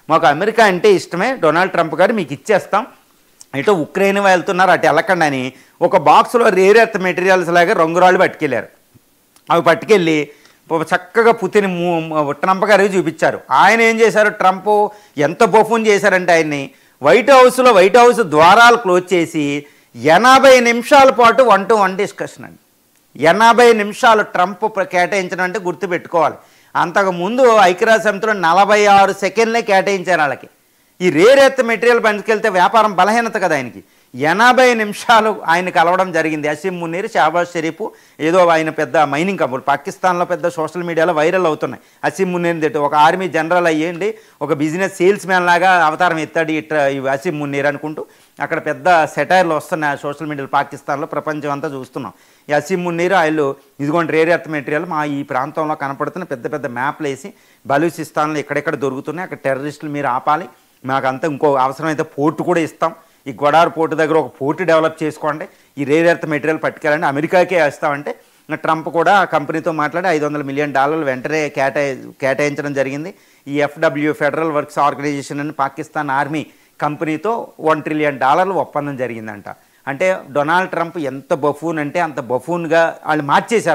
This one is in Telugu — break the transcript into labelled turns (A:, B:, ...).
A: మాకు అమెరికా అంటే ఇష్టమే, డొనాల్డ్ ట్రంప్ గారు మీకు ఇచ్చేస్తాం, ఇటు ఉక్రెయిన్ వెళ్తున్నారు అటు వెళ్ళకండి అని ఒక బాక్స్లో రేర్ ఎర్త్ మెటీరియల్స్ లాగా రంగురాళ్ళు పట్టుకెళ్ళారు. అవి పట్టుకెళ్ళి చక్కగా పుతిన్ ట్రంప్ గారికి చూపించారు. ఆయన ఏం చేశారు, ట్రంప్ ఎంత బఫూన్ చేశారంటే ఆయన్ని వైట్ హౌస్ ద్వారాలు క్లోజ్ చేసి 80 నిమిషాల పాటు 1-to-1 డిస్కషన్ అండి. 80 నిమిషాలు ట్రంప్ కేటాయించడం అంటే గుర్తుపెట్టుకోవాలి. అంతకుముందు ఐక్యరాజ్య సమితిలో 46 సెకండ్లే కేటాయించారు వాళ్ళకి. ఈ రేర్ ఎర్త్ మెటీరియల్ పనికెళ్తే వ్యాపారం బలహీనత కదా ఆయనకి. 80 నిమిషాలు ఆయన కలవడం జరిగింది. అసీం మునీర్, షహబాజ్ షరీఫ్, ఏదో ఆయన పెద్ద మైనింగ్ కంపెనీ పాకిస్తాన్లో పెద్ద సోషల్ మీడియాలో వైరల్ అవుతున్నాయి. అసీం మునీర్ తిట్టు ఒక ఆర్మీ జనరల్ అయ్యేండి ఒక బిజినెస్ సేల్స్ మ్యాన్ లాగా అవతారం ఎత్తాడు అసీం మునీర్ అనుకుంటూ అక్కడ పెద్ద సెటైర్లు వస్తున్నాయి సోషల్ మీడియాలో. పాకిస్తాన్లో ప్రపంచం అంతా చూస్తున్నాం. ఈ అసీం మునీర్ వాళ్ళు ఇదిగోండి రేర్ ఎర్త్ మెటీరియల్ మా ఈ ప్రాంతంలో కనపడుతున్న పెద్ద పెద్ద మ్యాప్లు వేసి బలూచిస్తాన్లో ఎక్కడెక్కడ దొరుకుతున్నాయి, అక్కడ టెర్రరిస్టులు మీరు ఆపాలి, మాకంతా ఇంకో అవసరమైతే పోర్టు కూడా ఇస్తాం, ఈ గొడార్ పోర్టు దగ్గర ఒక పోర్టు డెవలప్ చేసుకోండి, ఈ రేర్ ఎర్త్ మెటీరియల్ పట్టుకెళ్ళండి, అమెరికాకే వేస్తామంటే ట్రంప్ కూడా కంపెనీతో మాట్లాడి $500 మిలియన్ వెంటనే కేటాయించడం జరిగింది. ఈ FW ఫెడరల్ వర్క్స్ ఆర్గనైజేషన్ అని పాకిస్తాన్ ఆర్మీ కంపెనీతో $1 ట్రిలియన్ ఒప్పందం జరిగిందంట. అంటే డొనాల్డ్ ట్రంప్ ఎంత బఫూన్ అంటే అంత బఫూన్గా వాళ్ళు మార్చేశారు.